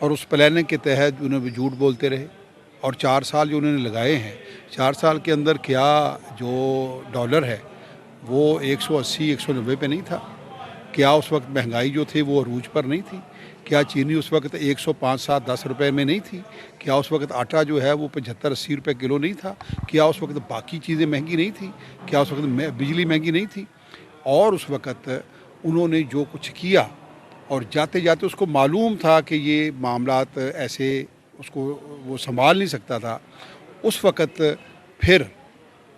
اور اس پلاننگ کے تحت انہوں نے جھوٹ بولتے رہے، اور 4 سال جو انہوں نے لگائے ہیں، 4 سال کے اندر کیا جو ڈالر ہے وہ 180 190 پہ نہیں تھا؟ کیا اس وقت مہنگائی جو تھی وہ عروج پر نہیں تھی؟ کیا چینی اس وقت 105 7 10 روپے میں نہیں تھی؟ کیا اس وقت آٹا جو ہے وہ 75 80 روپے کلو نہیں تھا؟ کیا اس وقت باقی چیزیں مہنگی نہیں تھیں؟ کیا اس وقت بجلی مہنگی نہیں تھی؟ اور اس وقت انہوں نے جو کچھ کیا، اور جاتے جاتے اس کو معلوم تھا کہ یہ معاملات ایسے اس کو وہ سنبھال نہیں سکتا تھا، اس وقت پھر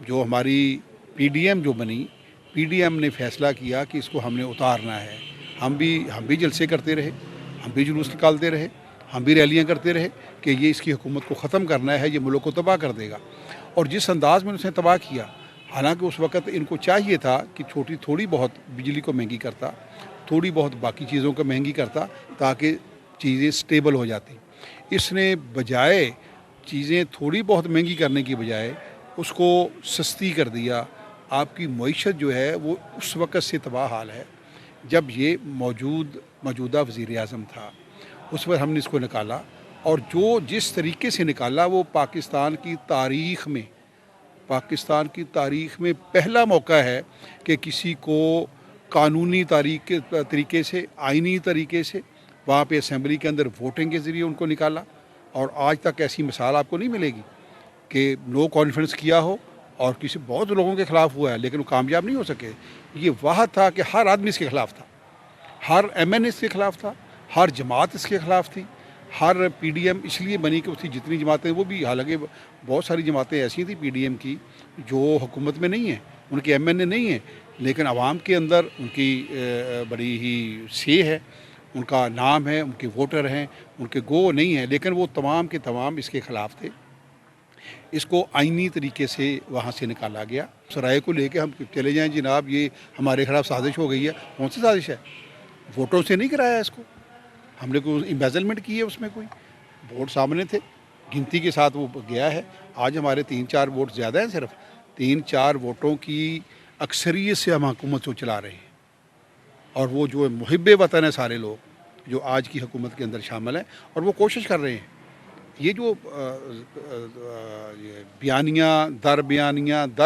جو ہماری پی ڈی ایم جو بنی، پی ڈی ایم نے فیصلہ کیا کہ اس کو ہم نے اتارنا ہے۔ ہم بھی جلسے کرتے رہے، ہم بھی جلوس نکالتے رہے، ہم بھی ریلیاں کرتے رہے کہ یہ اس کی حکومت کو ختم کرنا ہے، یہ ملک کو تباہ کر دے گا۔ اور جس انداز میں اس نے تباہ کیا، حالانکہ اس وقت ان کو چاہیے تھا کہ تھوڑی بہت بجلی کو مہنگی کرتا، تھوڑی بہت باقی چیزوں کو مہنگی کرتا تاکہ چیزیں سٹیبل ہو جاتی۔ اس نے بجائے چیزیں تھوڑی بہت مہنگی کرنے کی بجائے اس کو سستی کر دیا۔ آپ کی معیشت جو ہے وہ اس وقت سے تباہ حال ہے جب یہ موجودہ وزیر اعظم تھا، اس پر ہم نے اس کو نکالا، اور جس طریقے سے نکالا وہ پاکستان کی تاریخ میں پہلا موقع ہے کہ کسی کو قانونی طریقے سے، آئینی طریقے سے وہاں پہ اسمبلی کے اندر ووٹنگ کے ذریعے ان کو نکالا۔ اور آج تک ایسی مثال آپ کو نہیں ملے گی کہ نو کانفیڈنس کیا ہو اور کسی بہت لوگوں کے خلاف ہوا ہے لیکن وہ کامیاب نہیں ہو سکے۔ یہ واحد تھا کہ ہر آدمی اس کے خلاف تھا، ہر ایم این اے اس کے خلاف تھا، ہر جماعت اس کے خلاف تھی۔ ہر پی ڈی ایم اس لیے بنی کہ اس کی جتنی جماعتیں، وہ بھی حالانکہ بہت ساری جماعتیں ایسی تھیں پی ڈی ایم کی جو حکومت میں نہیں ہیں، ان کے ایم این اے نہیں ہیں، لیکن عوام کے اندر ان کی بڑی ہی سے ہے، ان کا نام ہے، ان کے ووٹر ہیں، ان کے گو نہیں ہیں، لیکن وہ تمام کے تمام اس کے خلاف تھے۔ اس کو آئینی طریقے سے وہاں سے نکالا گیا۔ سرائے کو لے کے ہم چلے جائیں جناب یہ ہمارے خلاف سازش ہو گئی ہے، کون سی سازش ہے؟ ووٹوں سے نہیں کرایا اس کو، ہم نے کوئی امبیزلمنٹ کی ہے اس میں؟ کوئی ووٹ سامنے تھے، گنتی کے ساتھ وہ گیا ہے۔ آج ہمارے 3 4 ووٹ زیادہ ہیں، صرف 3 4 ووٹوں کی اکثریت سے ہم حکومت کو چلا رہے ہیں، اور وہ جو محب وطن ہیں سارے لوگ جو آج کی حکومت کے اندر شامل ہیں، اور وہ کوشش کر رہے ہیں۔ یہ جو بیانیاں در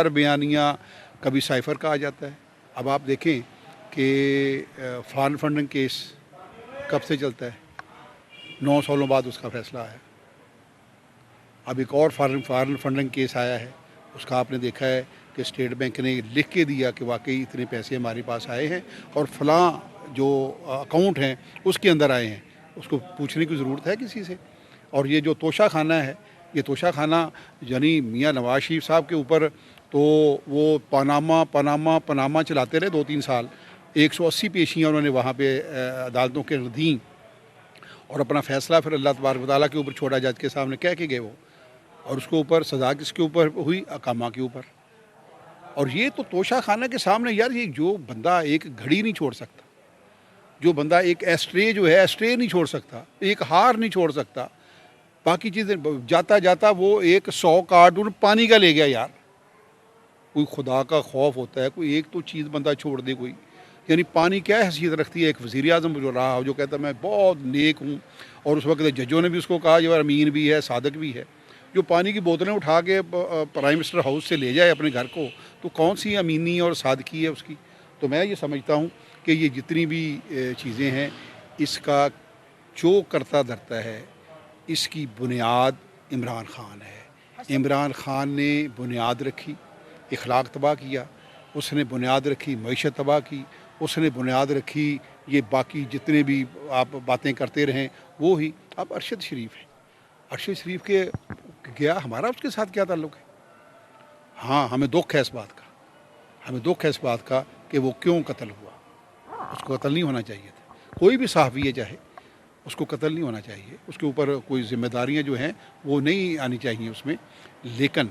بیانیاں کبھی سائفر کا آ جاتا ہے۔ اب آپ دیکھیں کہ فارن فنڈنگ کیس کب سے چلتا ہے؟ 9 سالوں بعد اس کا فیصلہ آیا۔ اب ایک اور فارن فنڈنگ کیس آیا ہے، اس کا آپ نے دیکھا ہے کہ اسٹیٹ بینک نے لکھ کے دیا کہ واقعی اتنے پیسے ہمارے پاس آئے ہیں اور فلاں جو اکاؤنٹ ہیں اس کے اندر آئے ہیں۔ اس کو پوچھنے کی ضرورت ہے کسی سے؟ اور یہ جو توشہ خانہ ہے، یہ توشہ خانہ یعنی میاں نواز شریف صاحب کے اوپر تو وہ پاناما چلاتے رہے 2 3 سال، 180 پیشیاں انہوں نے وہاں پہ عدالتوں کے دیں، اور اپنا فیصلہ پھر اللہ تبارک و تعالیٰ کے اوپر چھوڑا، جج کے سامنے کہہ کے گئے وہ، اور اس کے اوپر سزا کس کے اوپر ہوئی؟ اقامہ کے اوپر۔ اور یہ تو توشہ خانہ کے سامنے، یار یہ جو بندہ ایک گھڑی نہیں چھوڑ سکتا، جو بندہ ایک ایسٹرے جو ہے ایسٹرے نہیں چھوڑ سکتا، ایک ہار نہیں چھوڑ سکتا، باقی چیزیں جاتا وہ ایک 100 کارٹون پانی کا لے گیا۔ یار کوئی خدا کا خوف ہوتا ہے، کوئی ایک تو چیز بندہ چھوڑ دے کوئی، یعنی پانی کیا حیثیت رکھتی ہے؟ ایک وزیر اعظم جو رہا ہو جو کہتا ہے میں بہت نیک ہوں، اور اس وقت ججوں نے بھی اس کو کہا یہ امین بھی ہے، صادق بھی ہے، جو پانی کی بوتلیں اٹھا کے پرائم منسٹر ہاؤس سے لے جائے اپنے گھر کو، تو کون سی امینی اور صادقی ہے اس کی؟ تو میں یہ سمجھتا ہوں کہ یہ جتنی بھی چیزیں ہیں، اس کا جو کرتا دھرتا ہے، اس کی بنیاد عمران خان ہے۔ عمران خان نے بنیاد رکھی، اخلاق تباہ کیا، اس نے بنیاد رکھی معیشت تباہ کی، اس نے بنیاد رکھی یہ باقی جتنے بھی آپ باتیں کرتے رہیں وہ ہی۔ اب ارشد شریف ہے، ارشد شریف کے گیا، ہمارا اس کے ساتھ کیا تعلق ہے؟ ہاں ہمیں دکھ ہے اس بات کا کہ وہ کیوں قتل ہوا۔ اس کو قتل نہیں ہونا چاہیے تھا، کوئی بھی صحافی ہے چاہے، اس کو قتل نہیں ہونا چاہیے، اس کے اوپر کوئی ذمہ داریاں جو ہیں وہ نہیں آنی چاہیے اس میں، لیکن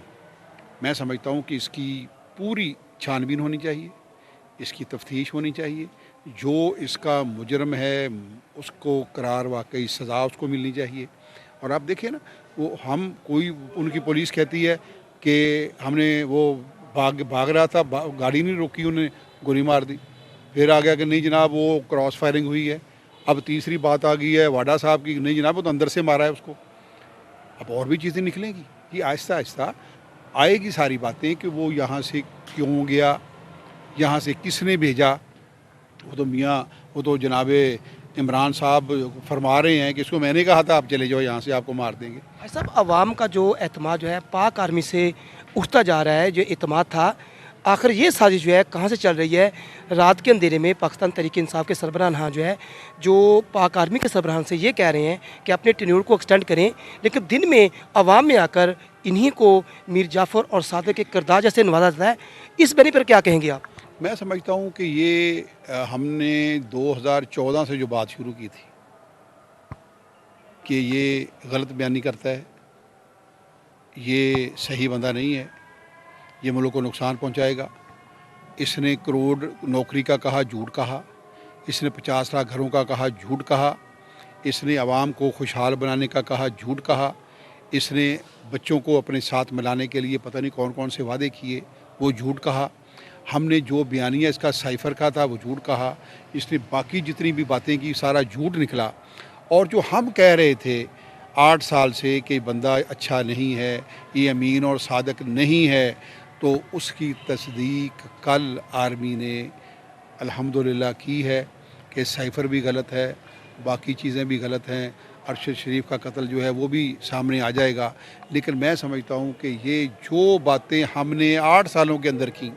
میں سمجھتا ہوں کہ اس کی پوری چھان بین ہونی چاہیے، اس کی تفتیش ہونی چاہیے، جو اس کا مجرم ہے اس کو قرار واقعی سزا اس کو ملنی چاہیے۔ اور آپ دیکھیں نا، وہ ان کی پولیس کہتی ہے کہ ہم نے وہ بھاگ رہا تھا، گاڑی نہیں روکی، انہیں گولی مار دی، پھر آ گیا کہ نہیں جناب وہ کراس فائرنگ ہوئی ہے۔ اب تیسری بات آ گئی ہے واڈا صاحب کی، نہیں جناب وہ تو اندر سے مارا ہے اس کو. اب اور بھی چیزیں نکلیں گی، یہ آہستہ آہستہ آئے گی ساری باتیں کہ وہ یہاں سے کیوں گیا، یہاں سے کس نے بھیجا. وہ تو جناب عمران صاحب فرما رہے ہیں کہ اس کو میں نے کہا تھا آپ چلے جاؤ یہاں سے، آپ کو مار دیں گے. بھائی صاحب، عوام کا جو اعتماد جو ہے پاک آرمی سے اٹھتا جا رہا ہے، جو اعتماد تھا، آخر یہ سازش جو ہے کہاں سے چل رہی ہے؟ رات کے اندھیرے میں پاکستان تحریک انصاف کے سربراہ جو ہے، جو پاک آرمی کے سربراہ سے یہ کہہ رہے ہیں کہ اپنے ٹینیور کو ایکسٹینڈ کریں، لیکن دن میں عوام میں آ کر انہی کو میر جعفر اور صادق کے کردار جیسے نوازا جاتا ہے. اس بینی پر کیا کہیں گے آپ؟ میں سمجھتا ہوں کہ یہ ہم نے 2014 سے جو بات شروع کی تھی کہ یہ غلط بیانی کرتا ہے، یہ صحیح بندہ نہیں ہے، یہ ملک کو نقصان پہنچائے گا. اس نے کروڑ نوکری کا کہا، جھوٹ کہا. اس نے 50 لاکھ گھروں کا کہا، جھوٹ کہا. اس نے عوام کو خوشحال بنانے کا کہا، جھوٹ کہا. اس نے بچوں کو اپنے ساتھ ملانے کے لیے پتہ نہیں کون کون سے وعدے کیے، وہ جھوٹ کہا. ہم نے جو بیانیہ اس کا سائفر کا تھا وہ جھوٹ کہا. اس نے باقی جتنی بھی باتیں کی سارا جھوٹ نکلا. اور جو ہم کہہ رہے تھے 8 سال سے کہ بندہ اچھا نہیں ہے، یہ امین اور صادق نہیں ہے، تو اس کی تصدیق کل آرمی نے الحمدللہ کی ہے کہ سائفر بھی غلط ہے، باقی چیزیں بھی غلط ہیں. ارشد شریف کا قتل جو ہے وہ بھی سامنے آ جائے گا. لیکن میں سمجھتا ہوں کہ یہ جو باتیں ہم نے 8 سالوں کے اندر کی،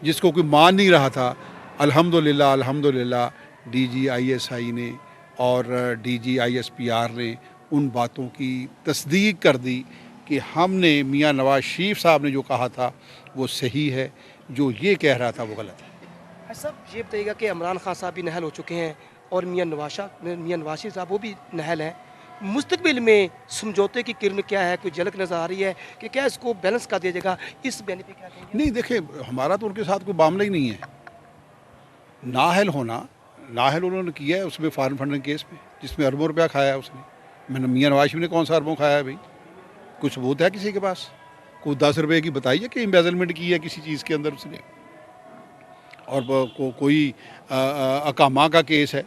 جس کو کوئی مان نہیں رہا تھا، الحمدللہ D G I S I نے اور D G I S P R نے ان باتوں کی تصدیق کر دی کہ ہم نے میاں نواز شریف صاحب نے جو کہا تھا وہ صحیح ہے، جو یہ کہہ رہا تھا وہ غلط ہے. صاحب یہ بتائیے گا کہ عمران خان صاحب بھی نااہل ہو چکے ہیں اور میاں نواز شریف صاحب وہ بھی نااہل ہیں. مستقبل میں سمجھوتے کی کرن کیا ہے؟ کوئی جھلک نظر آ رہی ہے کہ کیا اس کو بیلنس کر دیا جائے گا؟ اس بیان پہ کیا کہیں گے؟ نہیں دیکھیں، ہمارا تو ان کے ساتھ کوئی معاملہ ہی نہیں ہے. نااہل ہونا، نااہل انہوں نے کیا ہے اس میں فارم فنڈنگ کیس میں، جس میں اربوں روپیہ کھایا ہے اس نے. میاں نواز شریف نے کون سا اربوں کھایا ہے بھائی؟ کچھ ثبوت ہے کسی کے پاس؟ کوئی 10 روپے کی بتائیے کہ امبیزلمنٹ کی ہے کسی چیز کے اندر اس نے. اور کوئی اقامہ کا کیس ہے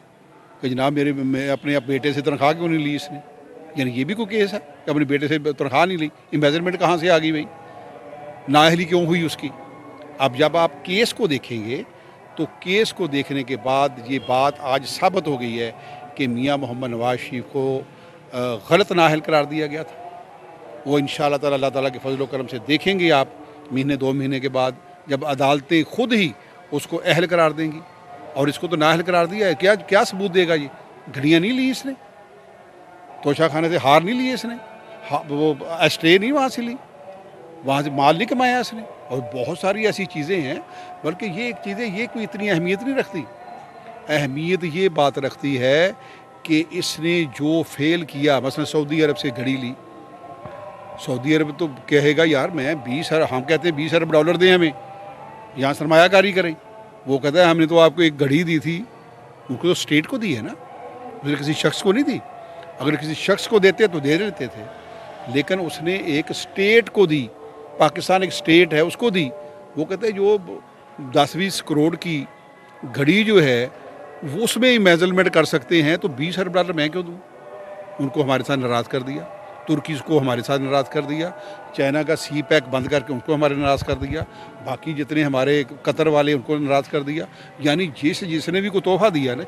کہ جناب میں اپنے بیٹے سے تنخواہ کیوں نہیں لی اس نے، یعنی یہ بھی کوئی کیس ہے کہ اپنے بیٹے سے تنخواہ نہیں لی. امبیزلمنٹ کہاں سے آ گئی بھائی؟ نااہلی کیوں ہوئی اس کی؟ اب جب آپ کیس کو دیکھیں گے تو کیس کو دیکھنے کے بعد یہ بات آج ثابت ہو گئی ہے کہ میاں محمد نواز شریف کو غلط نااہل قرار دیا گیا تھا. وہ انشاءاللہ تعالی اللہ تعالیٰ کے فضل و کرم سے دیکھیں گے آپ مہینے 2 مہینے کے بعد جب عدالتیں خود ہی اس کو اہل قرار دیں گی. اور اس کو تو نااہل قرار دیا ہے، کیا ثبوت دے گا؟ یہ گھڑیاں نہیں لی اس نے، توشہ خانے سے ہار نہیں لی اس نے، وہ اسٹے نہیں وہاں سے لی، وہاں سے مال نہیں کمایا اس نے. اور بہت ساری ایسی چیزیں ہیں. بلکہ یہ چیزیں یہ کوئی اتنی اہمیت نہیں رکھتی. اہمیت یہ بات رکھتی ہے کہ اس نے جو فیل کیا، مثلا سعودی عرب سے گھڑی لی. سعودی عرب تو کہے گا یار میں 20 ارب، ہم کہتے ہیں 20 ارب ڈالر دیں ہمیں، یہاں سرمایہ کاری کریں. وہ کہتا ہے ہم نے تو آپ کو ایک گھڑی دی تھی، ان کو تو اسٹیٹ کو دی ہے نا، اسے کسی شخص کو نہیں دی. اگر کسی شخص کو دیتے تو دے دیتے تھے، لیکن اس نے ایک اسٹیٹ کو دی. پاکستان ایک اسٹیٹ ہے، اس کو دی. وہ کہتے ہیں جو 10-20 کروڑ کی گھڑی جو ہے وہ اس میں میزرمنٹ کر سکتے ہیں، تو 20 ارب ڈالر میں کیوں دوں؟ ان کو ہمارے ساتھ ناراض کر دیا. ترکی کو ہمارے ساتھ ناراض کر دیا. چائنا کا سی پیک بند کر کے ان کو ہمارے ناراض کر دیا. باقی جتنے ہمارے قطر والے ان کو ناراض کر دیا. یعنی جس نے بھی کوئی تحفہ دیا نا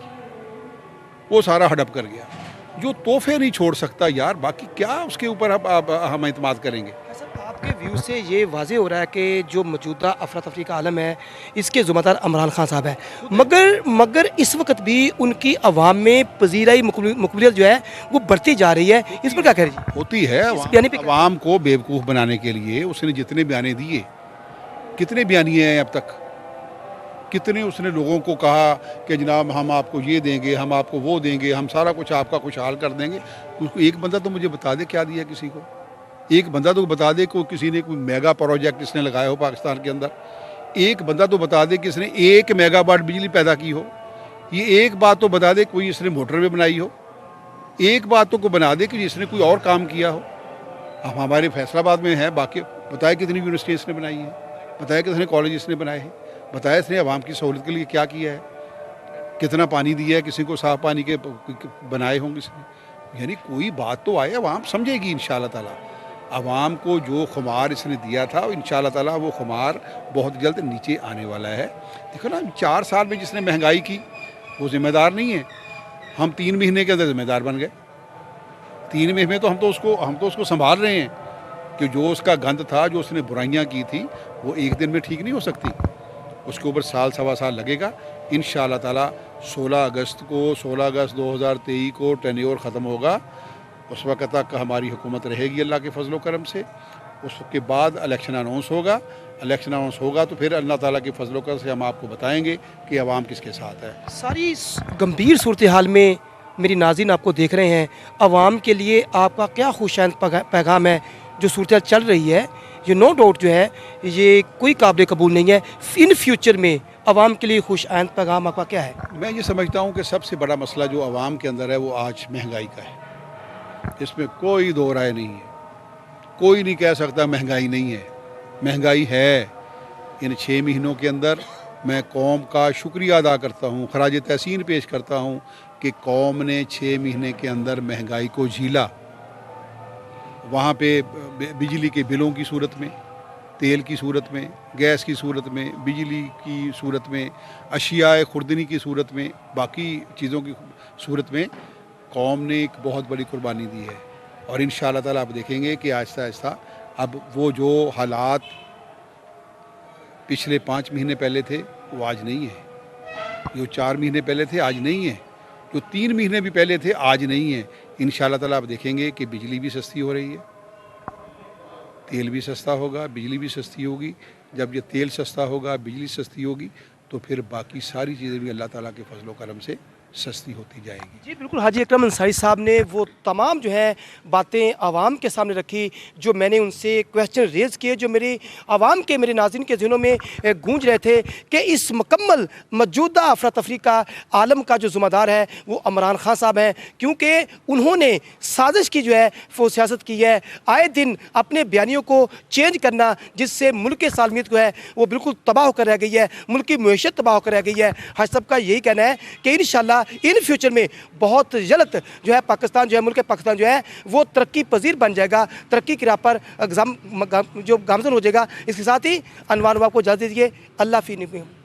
وہ سارا ہڑپ کر گیا. جو تحفے نہیں چھوڑ سکتا یار، باقی کیا اس کے اوپر ہم اعتماد کریں گے؟ آپ کے ویو سے یہ واضح ہو رہا ہے کہ جو موجودہ افراتفری کا عالم ہے اس کے ذمہ دار عمران خان صاحب ہے، مگر اس وقت بھی ان کی عوام میں پذیرائی مقبولیت جو ہے وہ بڑھتی جا رہی ہے. اس پر کیا کہہ رہی ہے؟ ہوتی ہے. عوام کو بیوقوف بنانے کے لیے اس نے جتنے بیانے دیے، کتنے بیانیے ہیں اب تک، کتنے اس نے لوگوں کو کہا کہ جناب ہم آپ کو یہ دیں گے، ہم آپ کو وہ دیں گے، ہم سارا کچھ آپ کا خوشحال کر دیں گے. اس کو ایک بندہ تو مجھے بتا دے کیا دیا کسی کو. ایک بندہ تو بتا دے کہ کسی نے کوئی میگا پروجیکٹ اس نے لگایا ہو پاکستان کے اندر. ایک بندہ تو بتا دے کہ اس نے 1 میگا واٹ بجلی پیدا کی ہو. یہ ایک بات تو بتا دے کوئی اس نے موٹر وے بنائی ہو. ایک بات تو کو بنا دے کہ اس نے کوئی اور کام کیا ہو. اب ہمارے فیصل آباد میں ہے، باقی بتائے کتنی یونیورسٹی اس نے بنائی ہیں، بتایا کتنے کالج اس نے بنائے ہیں، بتایا اس نے عوام کی سہولت کے لیے کیا کیا ہے. کتنا پانی دیا ہے کسی کو صاف پانی کے بنائے ہوں کسی نے. یعنی کوئی بات تو آئے عوام سمجھے گی انشاءاللہ تعالیٰ. عوام کو جو خمار اس نے دیا تھا انشاءاللہ تعالیٰ وہ خمار بہت جلد نیچے آنے والا ہے. دیکھو نا 4 سال میں جس نے مہنگائی کی وہ ذمہ دار نہیں ہے. ہم 3 مہینے کے اندر ذمہ دار بن گئے. 3 مہینے میں تو ہم تو اس کو سنبھال رہے ہیں کہ جو اس کا گند تھا جو اس نے برائیاں کی تھی وہ ایک دن میں ٹھیک نہیں ہو سکتی. اس کے اوپر سال سوا سال لگے گا. انشاءاللہ تعالیٰ 16 اگست 2023 کو ٹینیور ختم ہوگا. اس وقت تک ہماری حکومت رہے گی اللہ کے فضل و کرم سے. اس کے بعد الیکشن اناؤنس ہوگا تو پھر اللہ تعالیٰ کے فضل و کرم سے ہم آپ کو بتائیں گے کہ عوام کس کے ساتھ ہے. ساری گمبھیر صورتحال میں میری ناظرین آپ کو دیکھ رہے ہیں, عوام کے لیے آپ کا کیا خوشائند پیغام ہے؟ جو صورتحال چل رہی ہے یہ نو ڈاؤٹ جو ہے یہ کوئی قابل قبول نہیں ہے. ان فیوچر میں عوام کے لیے خوشائند پیغام آپ کا کیا ہے؟ میں یہ سمجھتا ہوں کہ سب سے بڑا مسئلہ جو عوام کے اندر ہے وہ آج مہنگائی کا ہے. اس میں کوئی دو رائے نہیں ہے. کوئی نہیں کہہ سکتا مہنگائی نہیں ہے. مہنگائی ہے. ان 6 مہینوں کے اندر میں قوم کا شکریہ ادا کرتا ہوں, خراج تحسین پیش کرتا ہوں کہ قوم نے 6 مہینے کے اندر مہنگائی کو جھیلا. وہاں پہ بجلی کے بلوں کی صورت میں, تیل کی صورت میں, گیس کی صورت میں, بجلی کی صورت میں, اشیاء خوردنی کی صورت میں, باقی چیزوں کی صورت میں قوم نے ایک بہت بڑی قربانی دی ہے. اور انشاءاللہ تعالیٰ آپ دیکھیں گے کہ آہستہ آہستہ اب وہ جو حالات پچھلے 5 مہینے پہلے تھے وہ آج نہیں ہے. جو 4 مہینے پہلے تھے آج نہیں ہے. جو 3 مہینے بھی پہلے تھے آج نہیں ہے. انشاءاللہ تعالیٰ آپ دیکھیں گے کہ بجلی بھی سستی ہو رہی ہے, تیل بھی سستا ہوگا, بجلی بھی سستی ہوگی. جب یہ تیل سستا ہوگا, بجلی سستی ہوگی تو پھر باقی ساری چیزیں بھی اللہ تعالیٰ کے فضل و کرم سے سستی ہوتی جائے گی. جی بالکل, حاجی اکرم انصاری صاحب نے وہ تمام جو ہے باتیں عوام کے سامنے رکھی جو میں نے ان سے کویسچن ریز کیے, جو میری عوام کے میرے ناظرین کے ذہنوں میں گونج رہے تھے کہ اس مکمل موجودہ افراتفری کا عالم کا جو ذمہ دار ہے وہ عمران خان صاحب ہیں, کیونکہ انہوں نے سازش کی جو ہے وہ سیاست کی ہے. آئے دن اپنے بیانیوں کو چینج کرنا جس سے ملک کی سالمیت کو ہے وہ بالکل تباہ ہو کر رہ گئی ہے, ملک کی معیشت تباہ ہو کر رہ گئی ہے. حاج صاحب کا یہی کہنا ہے کہ انشاءاللہ ان فیوچر میں بہت جلد جو ہے پاکستان جو ہے ملک پاکستان جو ہے وہ ترقی پذیر بن جائے گا, ترقی کی راہ پر جو گامزن ہو جائے گا. اس کے ساتھ ہی عنوان آپ کو اجازت دیجیے. اللہ فی نعم.